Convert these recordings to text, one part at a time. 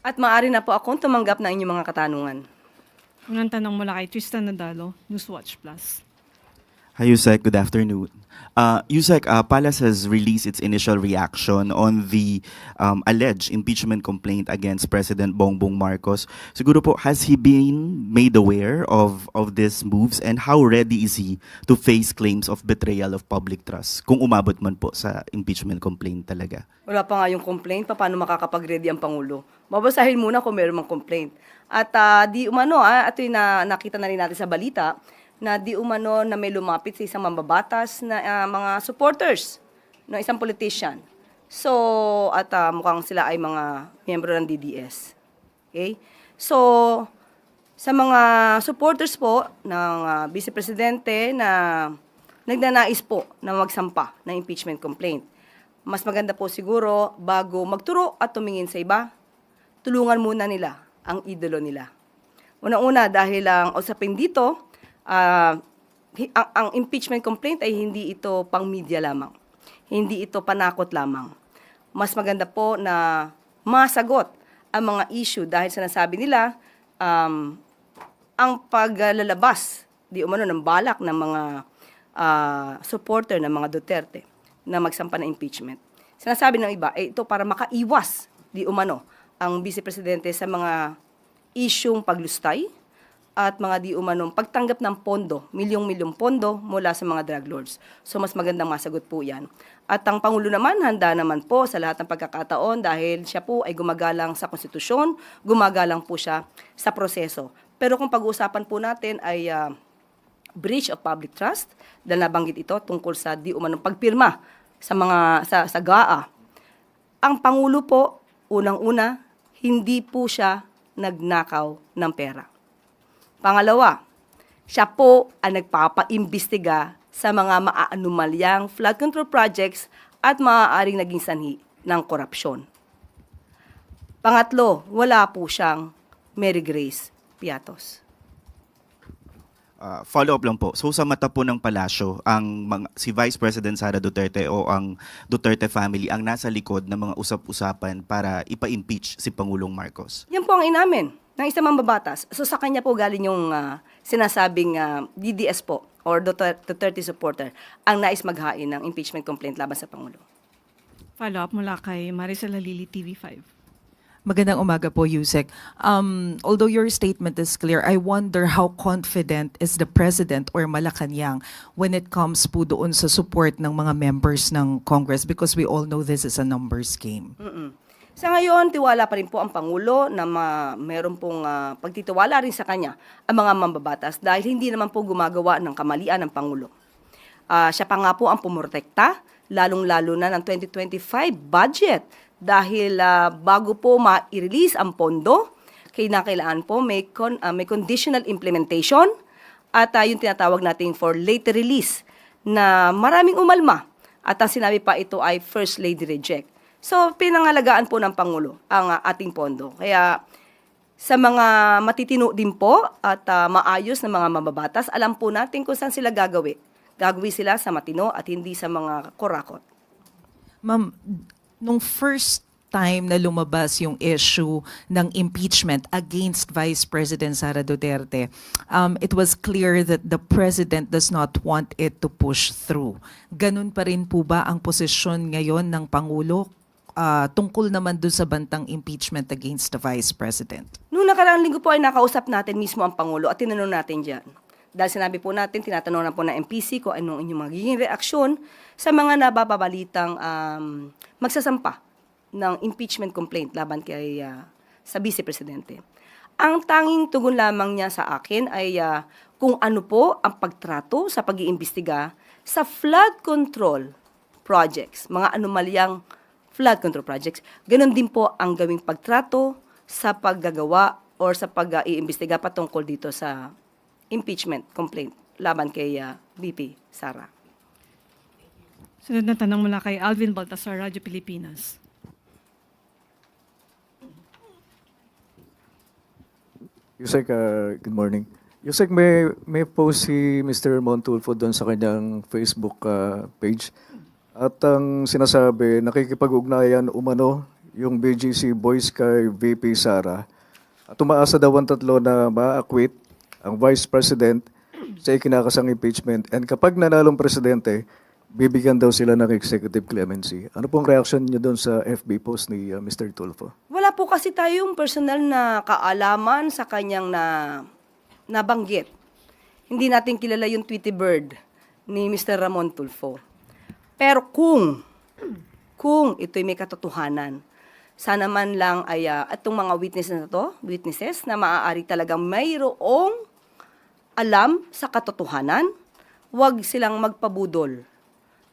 At maaari na po akong tumanggap ng inyong mga katanungan. Unang tanong mula kay Tristan Nadalo, Newswatch Plus. Hi, Yusek. Good afternoon. Yusek, Palace has released its initial reaction on the alleged impeachment complaint against President Bongbong Marcos. Siguro po, has he been made aware of these moves, and how ready is he to face claims of betrayal of public trust kung umabot man po sa impeachment complaint talaga? Wala pa nga yung complaint, paano makakapag-ready ang Pangulo? Babasahin muna kung meron mang complaint. At di umano, ito yung nakita na rin natin sa balita, na di umano na may lumapit sa isang mambabatas na mga supporters ng isang politician. So, at mukhang sila ay mga miyembro ng DDS. Okay? So, sa mga supporters po ng Vice Presidente na nagnanais po na magsampa ng impeachment complaint, mas maganda po siguro bago magturo at tumingin sa iba, tulungan muna nila ang idolo nila. Una-una dahil ang usapin dito, ang impeachment complaint ay hindi ito pang media lamang. Hindi ito panakot lamang. Mas maganda po na masagot ang mga issue dahil sinasabi nila ang paglalabas di umano ng balak ng mga supporter ng mga Duterte na magsampa ng impeachment. Sinasabi ng iba, ito para makaiwas di umano ang Vice Presidente sa mga isyung paglustay at mga di umanong pagtanggap ng pondo, milyong-milyong pondo mula sa mga drug lords. So mas magandang masagot po yan. At ang Pangulo naman, handa naman po sa lahat ng pagkakataon dahil siya po ay gumagalang sa konstitusyon, gumagalang po siya sa proseso. Pero kung pag-uusapan po natin ay breach of public trust, dahil nabanggit ito tungkol sa di umanong pagpirma sa GAA. Ang Pangulo po, unang-una, hindi po siya nagnakaw ng pera. Pangalawa, siya po ang nagpapaimbestiga sa mga maaanumalyang flood control projects at maaaring naging sanhi ng korupsyon. Pangatlo, wala po siyang Mary Grace Piatos. Follow-up lang po. So sa mata po ng palasyo, si Vice President Sara Duterte o ang Duterte family ang nasa likod ng mga usap-usapan para ipa-impeach si Pangulong Marcos? Yan po ang inamin ng isang mambabatas. So sa kanya po galing yung sinasabing DDS po or Duterte supporter ang nais maghain ng impeachment complaint laban sa Pangulo. Follow-up mula kay Maricel Halili, TV5. Magandang umaga po, Yusek. Although your statement is clear, I wonder how confident is the President or Malacanang when it comes po doon sa support ng mga members ng Congress, because we all know this is a numbers game. Sa ngayon, tiwala pa rin po ang Pangulo na meron pong pagtitiwala rin sa kanya ang mga mambabatas dahil hindi naman po gumagawa ng kamalian ng Pangulo. Siya pa nga po ang pumortekta, lalong-lalo na ng 2025 budget dahil bago po ma-release ang pondo, kailangan po may conditional implementation at yung tinatawag natin for later release na maraming umalma at ang sinabi pa ito ay First Lady reject. So, pinangalagaan po ng Pangulo ang ating pondo. Kaya, sa mga matitino din po at maayos na mga mababatas, alam po natin kung saan sila gagawi. Gagawi sila sa matino at hindi sa mga korakot. Ma'am, nung first time na lumabas yung issue ng impeachment against Vice President Sara Duterte, it was clear that the President does not want it to push through. Ganun pa rin po ba ang posisyon ngayon ng Pangulo tungkol naman doon sa bantang impeachment against the Vice President? Noong nakaraang linggo po ay nakausap natin mismo ang Pangulo at tinanong natin dyan. Dahil sinabi po natin, tinatanong na po ng MPC kung anong inyong magiging reaksyon sa mga nababalitang magsasampa ng impeachment complaint laban kay sa Vice Presidente. Ang tanging tugon lamang niya sa akin ay kung ano po ang pagtrato sa pag-iimbestiga sa flood control projects, mga anomalyang flood control projects. Ganon din po ang gawing pagtrato sa paggagawa or sa pag-iimbestiga patungkol dito sa impeachment complaint laban kay VP Sara. Sunod na tanong mula kay Alvin Baltasar, Radyo Pilipinas. Yusek, good morning. Yusek, may post si Mr. Montulfo doon sa kanyang Facebook page. At ang sinasabi, nakikipag-ugnayan umano yung BGC Boys kay VP Sara, at umaasa daw ang tatlo na ma-acquit ang Vice President sa ikinakasang impeachment. And kapag nanalong presidente, bibigyan daw sila ng executive clemency. Ano pong reaction niyo doon sa FB post ni Mr. Tulfo? Wala po kasi tayong personal na kaalaman sa kanyang nabanggit. Hindi natin kilala yung Tweety Bird ni Mr. Ramon Tulfo. Pero kung ito'y may katotohanan, sana man lang ay itong mga witnesses na maaari talagang mayroong alam sa katotohanan, huwag silang magpabudol.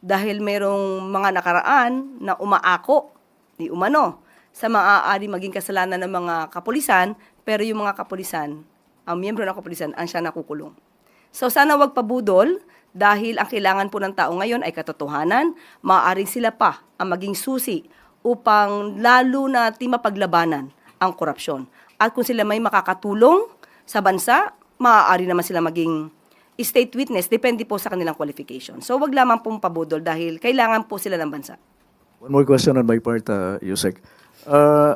Dahil mayroong mga nakaraan na umaako, di umano, sa maaari maging kasalanan ng mga kapulisan, pero yung mga kapulisan, ang miyembro ng kapulisan, ang siya nakukulong. So sana huwag pabudol, dahil ang kailangan po ng tao ngayon ay katotohanan, maaaring sila pa ang maging susi upang lalo na mapaglabanan ang korupsyon. At kung sila may makakatulong sa bansa, maaari naman sila maging state witness, depende po sa kanilang qualification. So wag lamang pong pabudol dahil kailangan po sila ng bansa. One more question on my part, Yusek.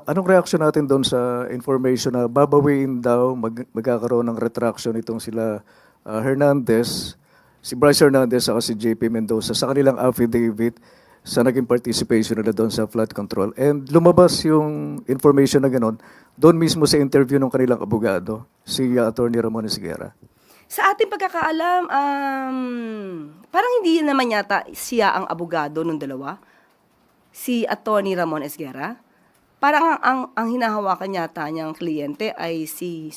Anong reaction natin doon sa information na babawiin daw, magkakaroon ng retraction itong sila Hernandez, si Bryce Hernandez at si JP Mendoza sa kanilang affidavit sa naging participation nila doon sa flood control. And lumabas yung information na gano'n doon mismo sa interview ng kanilang abogado, si Attorney Ramon Esguerra. Sa ating pagkakaalam, parang hindi naman yata siya ang abogado ng dalawa, si Attorney Ramon Esguerra. Parang ang hinahawakan yata niyang kliyente ay si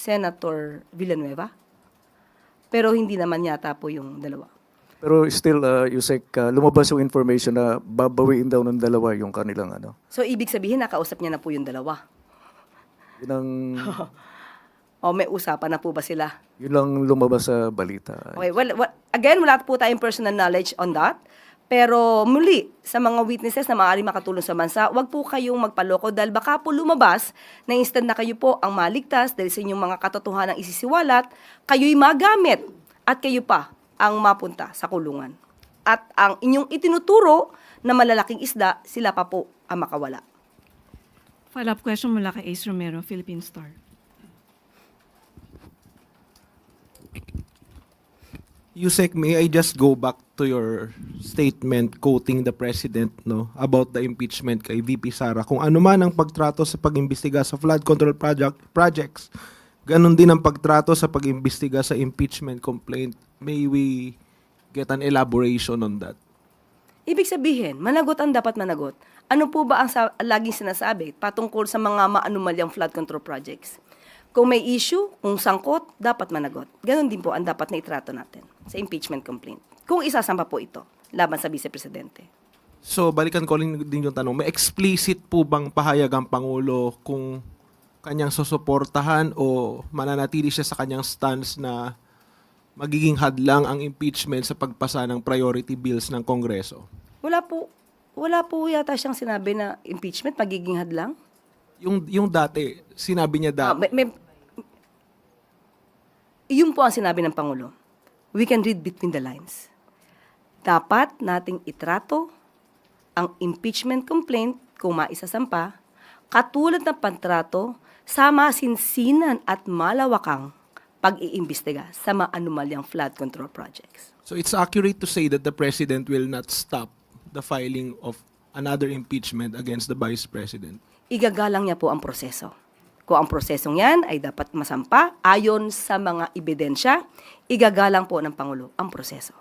Senator Villanueva. Pero hindi naman yata po yung dalawa. Pero still, Yusek, lumabas yung information na babawiin daw ng dalawa yung kanilang ano. So, ibig sabihin, nakausap niya na po yung dalawa. Yun ang, O may usapan na po ba sila? yun lang lumabas sa balita. Okay, well, again, wala po tayong personal knowledge on that. Pero muli, sa mga witnesses na maaari makatulong sa bansa, wag po kayong magpaloko dahil baka po lumabas na instant na kayo po ang maligtas dahil sa inyong mga katotohanang isisiwalat, kayo'y magamit at kayo pa ang mapunta sa kulungan. At ang inyong itinuturo na malalaking isda, sila pa po ang makawala. Follow-up question mula kay Ace Romero, Philippine Star. Yusek, may I just go back to your statement quoting the President about the impeachment kay VP Sara. Kung ano man ang pagtrato sa pag-imbestiga sa flood control projects, ganun din ang pagtrato sa pag-imbestiga sa impeachment complaint. May we get an elaboration on that? Ibig sabihin, managot ang dapat managot. Ano po ba ang laging sinasabi patungkol sa mga maanumalyang flood control projects? Kung may issue, kung sangkot, dapat managot. Ganon din po ang dapat na itrato natin sa impeachment complaint. Kung isasampa po ito laban sa Vice Presidente. So, balikan ko din yung tanong. May explicit po bang pahayag ang Pangulo kung kanyang susuportahan o mananatili siya sa kanyang stance na magiging hadlang ang impeachment sa pagpasa ng priority bills ng Kongreso? Wala po yata siyang sinabi na impeachment magiging hadlang. Yung dati, sinabi niya dati. Yun po ang sinabi ng Pangulo. We can read between the lines. Dapat nating itrato ang impeachment complaint kung maisasampa, katulad ng pantrato sa masinsinan at malawakang pag-iimbestiga sa maanumalyang flood control projects. So it's accurate to say that the President will not stop the filing of another impeachment against the Vice President? Igagalang niya po ang proseso. Kung ang prosesong yan ay dapat masampa ayon sa mga ebidensya, igagalang po ng Pangulo ang proseso.